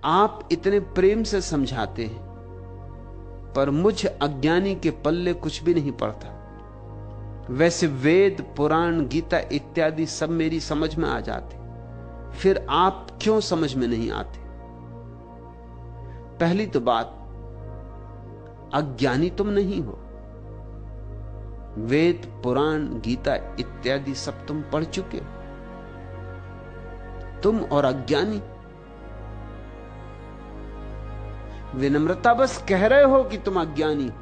आप इतने प्रेम से समझाते हैं, पर मुझ अज्ञानी के पल्ले कुछ भी नहीं पड़ता। वैसे वेद, पुराण, गीता इत्यादि सब मेरी समझ में आ जाते, फिर आप क्यों समझ में नहीं आते? पहली तो बात, अज्ञानी तुम नहीं हो। वेद, पुराण, गीता इत्यादि सब तुम पढ़ चुके हो। तुम और अज्ञानी। विनम्रता बस कह रहे हो कि तुम अज्ञानी हो।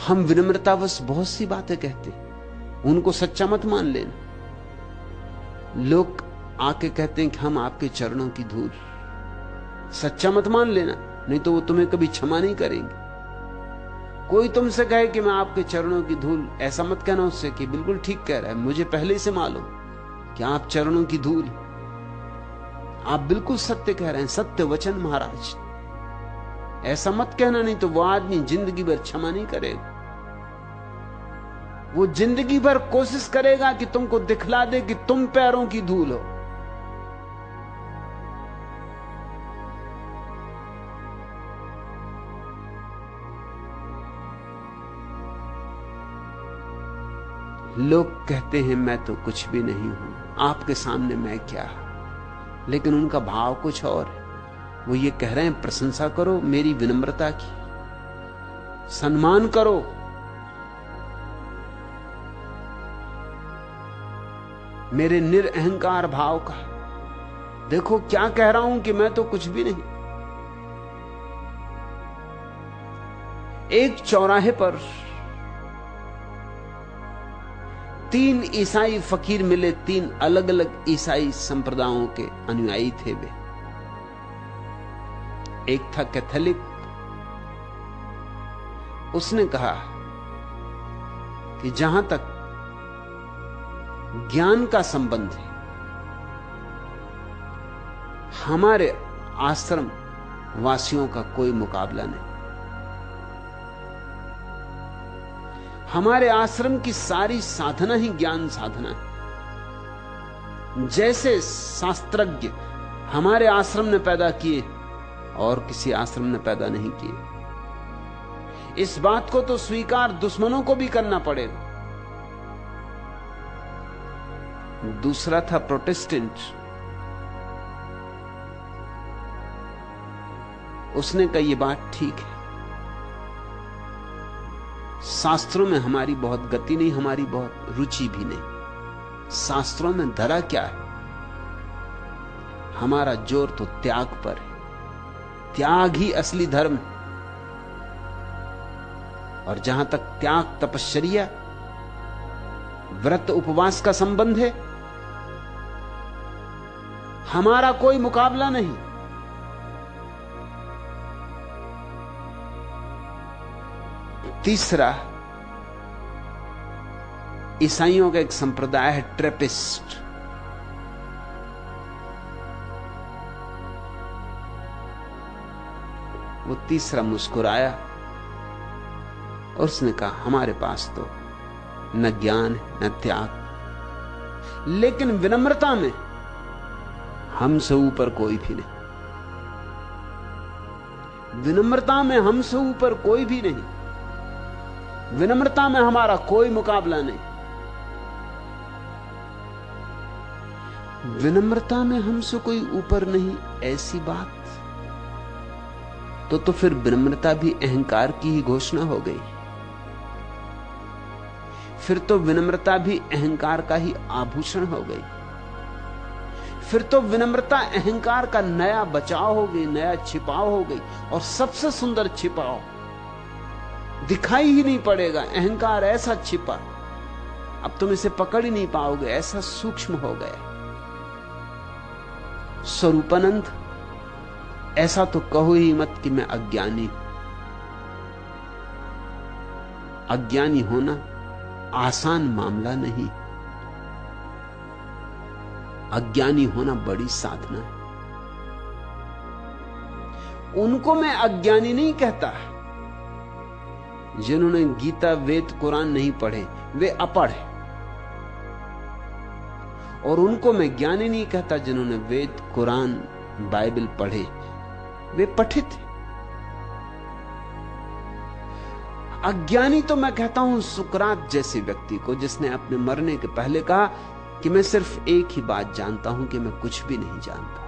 हम विनम्रता बस बहुत सी बातें कहते, उनको सच्चा मत मान लेना। लोग आके कहते हैं कि हम आपके चरणों की धूल, सच्चा मत मान लेना, नहीं तो वो तुम्हें कभी क्षमा नहीं करेंगे। कोई तुमसे कहे कि मैं आपके चरणों की धूल, ऐसा मत कहना उससे कि बिल्कुल ठीक कह रहा है, मुझे पहले से मालूम कि आप चरणों की धूल, आप बिल्कुल सत्य कह रहे हैं, सत्य वचन महाराज। ऐसा मत कहना, नहीं तो वो आदमी जिंदगी भर क्षमा नहीं करेगा। वो जिंदगी भर कोशिश करेगा कि तुमको दिखला दे कि तुम पैरों की धूल हो। लोग कहते हैं मैं तो कुछ भी नहीं हूं, आपके सामने मैं क्या, लेकिन उनका भाव कुछ और है। वो ये कह रहे हैं प्रशंसा करो मेरी विनम्रता की, सम्मान करो। मेरे निरअहंकार भाव का। देखो क्या कह रहा हूं कि मैं तो कुछ भी नहीं। एक चौराहे पर 3 ईसाई फकीर मिले, 3 अलग अलग ईसाई संप्रदायों के अनुयायी थे वे। एक था कैथोलिक। उसने कहा कि जहां तक ज्ञान का संबंध है, हमारे आश्रम वासियों का कोई मुकाबला नहीं। हमारे आश्रम की सारी साधना ही ज्ञान साधना है। जैसे शास्त्रज्ञ हमारे आश्रम ने पैदा किए और किसी आश्रम ने पैदा नहीं किए। इस बात को तो स्वीकार दुश्मनों को भी करना पड़ेगा। दूसरा था प्रोटेस्टेंट। उसने कहा यह बात ठीक है, शास्त्रों में हमारी बहुत गति नहीं, हमारी बहुत रुचि भी नहीं। शास्त्रों में धरा क्या है? हमारा जोर तो त्याग पर है। त्याग ही असली धर्म है। और जहां तक त्याग, तपश्चर्या, व्रत, उपवास का संबंध है, हमारा कोई मुकाबला नहीं। तीसरा, ईसाइयों का एक संप्रदाय है ट्रेपिस्ट। वो तीसरा मुस्कुराया और उसने कहा हमारे पास तो न ज्ञान है न त्याग, लेकिन विनम्रता में हमसे ऊपर कोई भी नहीं। विनम्रता में हमसे ऊपर कोई भी नहीं। विनम्रता में हमारा कोई मुकाबला नहीं। विनम्रता में हमसे कोई ऊपर नहीं, ऐसी बात तो फिर विनम्रता भी अहंकार की ही घोषणा हो गई। फिर तो विनम्रता भी अहंकार का ही आभूषण हो गई। फिर तो विनम्रता अहंकार का नया बचाव हो गई, नया छिपाव हो गई। और सबसे सुंदर छिपाव, दिखाई ही नहीं पड़ेगा। अहंकार ऐसा छिपा, अब तुम इसे पकड़ ही नहीं पाओगे, ऐसा सूक्ष्म हो गया। स्वरूपानंद, ऐसा तो कहो ही मत कि मैं अज्ञानी हूं। अज्ञानी होना आसान मामला नहीं। अज्ञानी होना बड़ी साधना है। उनको मैं अज्ञानी नहीं कहता जिन्होंने गीता, वेद, कुरान नहीं पढ़े, वे अपढ़ हैं। और उनको मैं ज्ञानी नहीं कहता जिन्होंने वेद, कुरान, बाइबल पढ़े, वे पठित हैं। अज्ञानी तो मैं कहता हूं सुकरात जैसे व्यक्ति को, जिसने अपने मरने के पहले कहा कि मैं सिर्फ एक ही बात जानता हूं कि मैं कुछ भी नहीं जानता।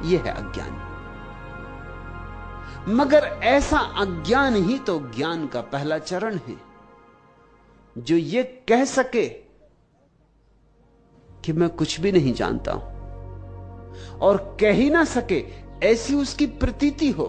यह है अज्ञानी। मगर ऐसा अज्ञान ही तो ज्ञान का पहला चरण है, जो यह कह सके कि मैं कुछ भी नहीं जानता हूं, और कह ही ना सके ऐसी उसकी प्रतीति हो।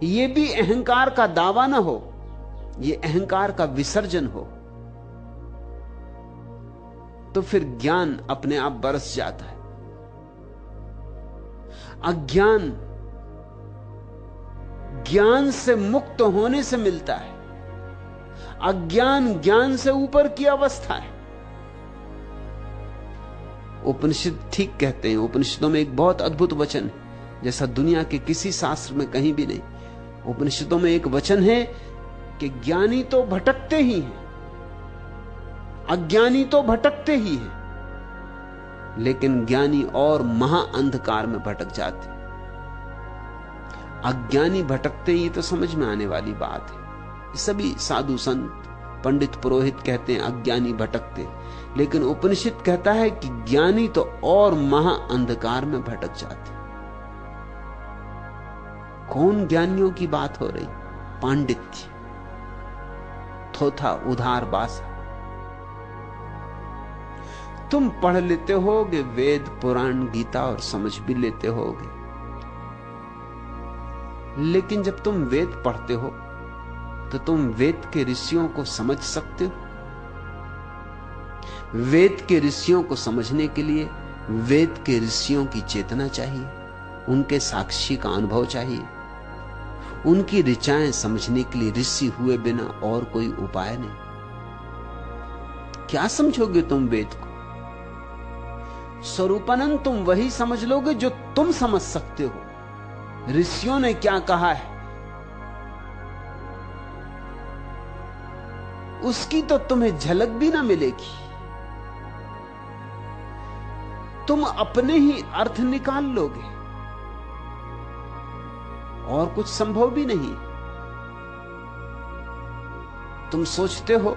यह भी अहंकार का दावा ना हो, यह अहंकार का विसर्जन हो, तो फिर ज्ञान अपने आप बरस जाता है। अज्ञान ज्ञान से मुक्त होने से मिलता है। अज्ञान ज्ञान से ऊपर की अवस्था है। उपनिषद ठीक कहते हैं। उपनिषदों में एक बहुत अद्भुत वचन है, जैसा दुनिया के किसी शास्त्र में कहीं भी नहीं। उपनिषदों में एक वचन है कि ज्ञानी तो भटकते ही हैं, अज्ञानी तो भटकते ही हैं, लेकिन ज्ञानी और महाअंधकार में भटक जाते। अज्ञानी भटकते ही तो समझ में आने वाली बात है। सभी साधु संत, पंडित, पुरोहित कहते हैं अज्ञानी भटकते, लेकिन उपनिषद कहता है कि ज्ञानी तो और महाअंधकार में भटक जाते। कौन ज्ञानियों की बात हो रही? पांडित्य, थोथा, उधार बासा। तुम पढ़ लेते होगे वेद, पुराण, गीता और समझ भी लेते होगे, लेकिन जब तुम वेद पढ़ते हो तो तुम वेद के ऋषियों को समझ सकते हो? वेद के ऋषियों को समझने के लिए वेद के ऋषियों की चेतना चाहिए, उनके साक्षी का अनुभव चाहिए। उनकी ऋचाएं समझने के लिए ऋषि हुए बिना और कोई उपाय नहीं। क्या समझोगे तुम वेद को? स्वरूपानंद तुम वही समझ लोगे जो तुम समझ सकते हो। ऋषियों ने क्या कहा है उसकी तो तुम्हें झलक भी ना मिलेगी। तुम अपने ही अर्थ निकाल लोगे, और कुछ संभव भी नहीं। तुम सोचते हो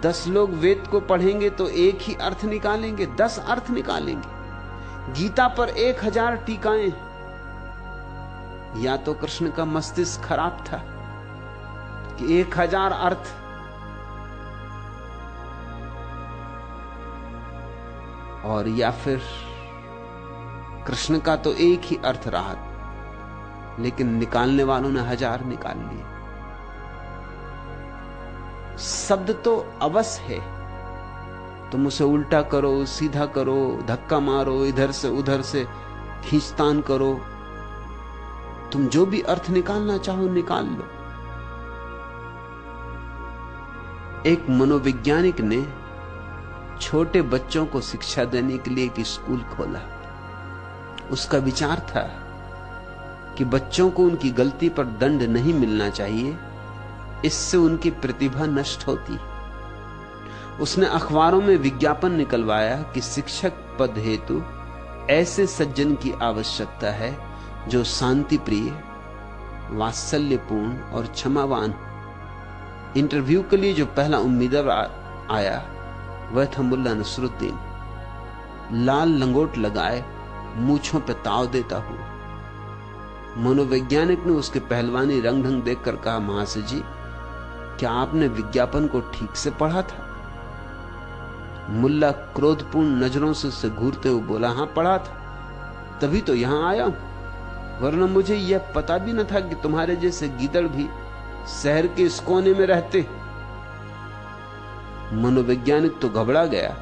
10 लोग वेद को पढ़ेंगे तो एक ही अर्थ निकालेंगे? 10 अर्थ निकालेंगे। गीता पर 1000 टीकाएं। या तो कृष्ण का मस्तिष्क खराब था कि 1000 अर्थ, और या फिर कृष्ण का तो एक ही अर्थ रहा, लेकिन निकालने वालों ने 1000 निकाल लिए। शब्द तो अवश्य है, तुम उसे उल्टा करो, सीधा करो, धक्का मारो, इधर से उधर से खींचतान करो, तुम जो भी अर्थ निकालना चाहो निकाल लो। एक मनोवैज्ञानिक ने छोटे बच्चों को शिक्षा देने के लिए एक स्कूल खोला। उसका विचार था कि बच्चों को उनकी गलती पर दंड नहीं मिलना चाहिए, इससे उनकी प्रतिभा नष्ट होती। उसने अखबारों में विज्ञापन निकलवाया कि शिक्षक पद हेतु ऐसे सज्जन की आवश्यकता है जो शांति प्रिय, वात्सल्यपूर्ण और क्षमावान। इंटरव्यू के लिए जो पहला उम्मीदवार आया वह था मुल्ला नसरुद्दीन। लाल लंगोट लगाए, मूंछों पे ताव देता हुआ। मनोवैज्ञानिक ने उसके पहलवानी रंग ढंग देखकर कहा, महाशय जी, क्या आपने विज्ञापन को ठीक से पढ़ा था? मुल्ला क्रोधपूर्ण नजरों से उसे घूरते हुए बोला, हां पढ़ा था, तभी तो यहां आया हूं, वरना मुझे यह पता भी न था कि तुम्हारे जैसे गीदड़ भी शहर के इस कोने में रहते। मनोवैज्ञानिक तो घबरा गया।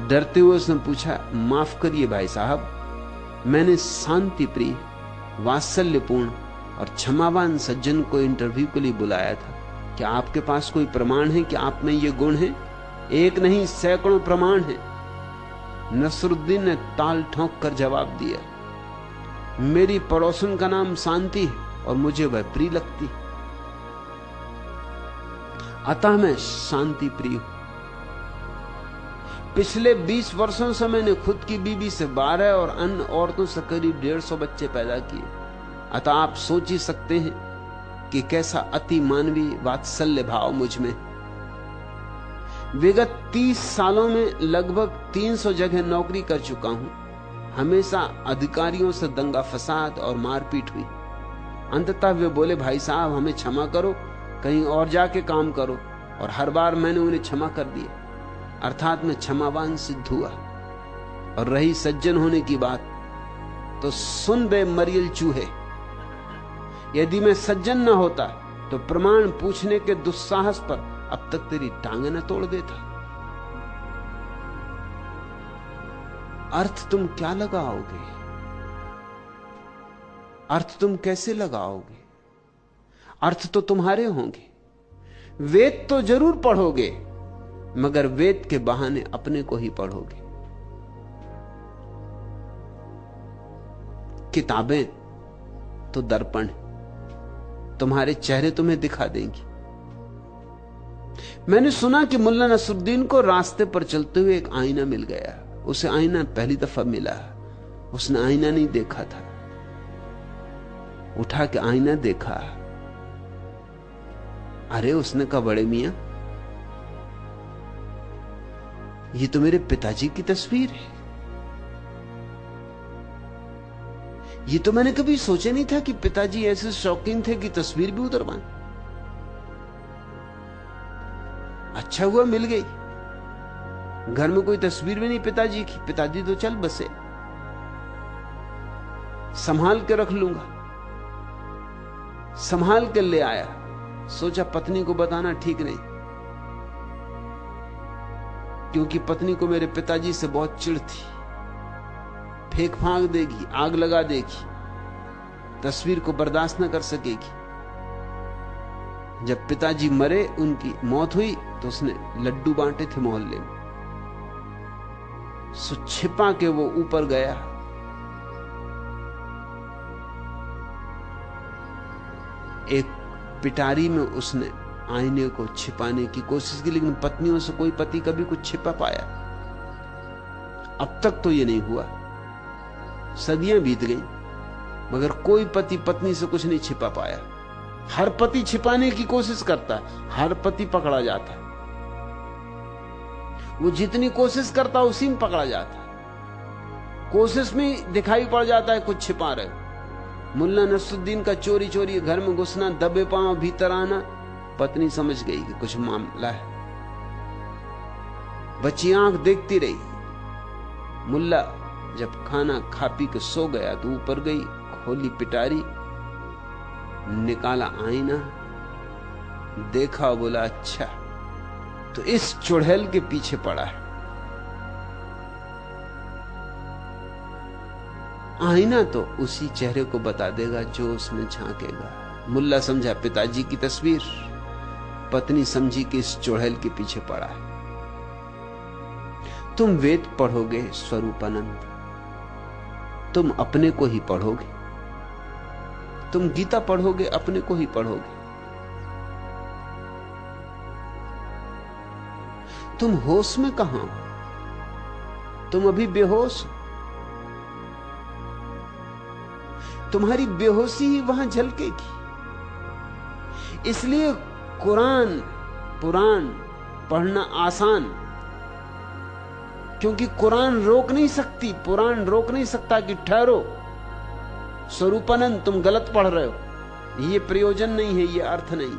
डरते हुए उसने पूछा, माफ करिए भाई साहब, मैंने शांति प्रिय, वात्सल्यपूर्ण और क्षमावान सज्जन को इंटरव्यू के लिए बुलाया था। क्या आपके पास कोई प्रमाण है कि आप में ये गुण है? एक नहीं, सैकड़ों प्रमाण हैं। नसरुद्दीन ने ताल ठोंक कर जवाब दिया, मेरी पड़ोसन का नाम शांति है और मुझे वह प्रिय लगती, अतः मैं शांति प्रिय हूं। पिछले 20 वर्षों से मैंने खुद की बीवी से 12 और अन्य औरतों से करीब 150 बच्चे पैदा किए। अतः आप सोच ही सकते हैं कि कैसा अति मानवीय वात्सल्य भाव मुझ में। विगत 30 सालों में लगभग 300 जगह नौकरी कर चुका हूं। हमेशा अधिकारियों से दंगा फसाद और मारपीट हुई। अंततः वे बोले, भाई साहब हमें क्षमा करो, कहीं और जाके काम करो, और हर बार मैंने उन्हें क्षमा कर दिया, अर्थात मैं क्षमावान सिद्ध हुआ। और रही सज्जन होने की बात, तो सुन बे मरियल चूहे, यदि मैं सज्जन न होता तो प्रमाण पूछने के दुस्साहस पर अब तक तेरी टांगे न तोड़ देता। अर्थ तुम क्या लगाओगे? अर्थ तुम कैसे लगाओगे? अर्थ तो तुम्हारे होंगे। वेद तो जरूर पढ़ोगे, मगर वेद के बहाने अपने को ही पढ़ोगे। किताबें तो दर्पण, तुम्हारे चेहरे तुम्हें दिखा देंगी। मैंने सुना कि मुल्ला नसरुद्दीन को रास्ते पर चलते हुए एक आईना मिल गया। उसे आईना पहली दफा मिला, उसने आईना नहीं देखा था। उठा के आईना देखा, अरे उसने कहा, बड़े मियां ये तो मेरे पिताजी की तस्वीर है। ये तो मैंने कभी सोचा नहीं था कि पिताजी ऐसे शौकीन थे कि तस्वीर भी उतरवाएं। अच्छा हुआ मिल गई। घर में कोई तस्वीर भी नहीं पिताजी की। पिताजी तो चल बसे, संभाल के रख लूंगा। संभाल के ले आया। सोचा पत्नी को बताना ठीक नहीं, क्योंकि पत्नी को मेरे पिताजी से बहुत चिढ़ थी। फेंक फांक देगी, आग लगा देगी, तस्वीर को बर्दाश्त न कर सकेगी। जब पिताजी मरे, उनकी मौत हुई, तो उसने लड्डू बांटे थे मोहल्ले में। सो छिपा के वो ऊपर गया। एक पिटारी में उसने आईने को छिपाने की कोशिश की, लेकिन पत्नियों से कोई पति कभी कुछ छिपा पाया? अब तक तो ये नहीं हुआ। सदियां बीत गई, मगर कोई पति पत्नी से कुछ नहीं छिपा पाया। हर पति छिपाने की कोशिश करता है, हर पति पकड़ा जाता है। वो जितनी कोशिश करता है उसी में पकड़ा जाता है। कोशिश में दिखाई पड़ जाता है कुछ छिपा रहे। मुल्ला नसरुद्दीन का चोरी चोरी घर में घुसना, दबे पांव भीतर आना, पत्नी समझ गई कि कुछ मामला है। बच्ची आंख देखती रही। मुल्ला जब खाना खा पी के सो गया तो ऊपर गई, खोली पिटारी, निकाला आईना, देखा, बोला अच्छा तो इस चुड़ैल के पीछे पड़ा है। आईना तो उसी चेहरे को बता देगा जो उसमें झांकेगा। मुल्ला समझा पिताजी की तस्वीर, पत्नी समझी कि इस चुड़ैल के पीछे पड़ा है। तुम वेद पढ़ोगे स्वरूपानंद, तुम अपने को ही पढ़ोगे। तुम गीता पढ़ोगे, अपने को ही पढ़ोगे। तुम होश में कहां हो? तुम अभी बेहोश हो। तुम्हारी बेहोशी ही वहां झलकेगी। इसलिए कुरान पुराण पढ़ना आसान, क्योंकि कुरान रोक नहीं सकती, पुराण रोक नहीं सकता कि ठहरो स्वरूपानंद तुम गलत पढ़ रहे हो, ये प्रयोजन नहीं है, ये अर्थ नहीं।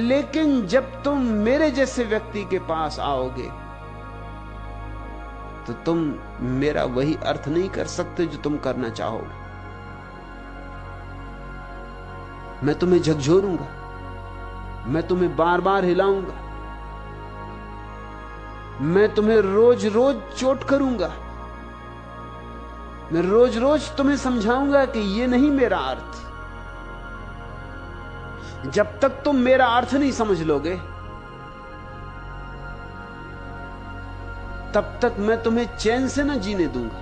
लेकिन जब तुम मेरे जैसे व्यक्ति के पास आओगे तो तुम मेरा वही अर्थ नहीं कर सकते जो तुम करना चाहोगे। मैं तुम्हें झकझोरूंगा, मैं तुम्हें बार बार हिलाऊंगा, मैं तुम्हें रोज रोज चोट करूंगा, मैं रोज रोज तुम्हें समझाऊंगा कि यह नहीं मेरा अर्थ। जब तक तुम मेरा अर्थ नहीं समझ लोगे, तब तक मैं तुम्हें चैन से न जीने दूंगा।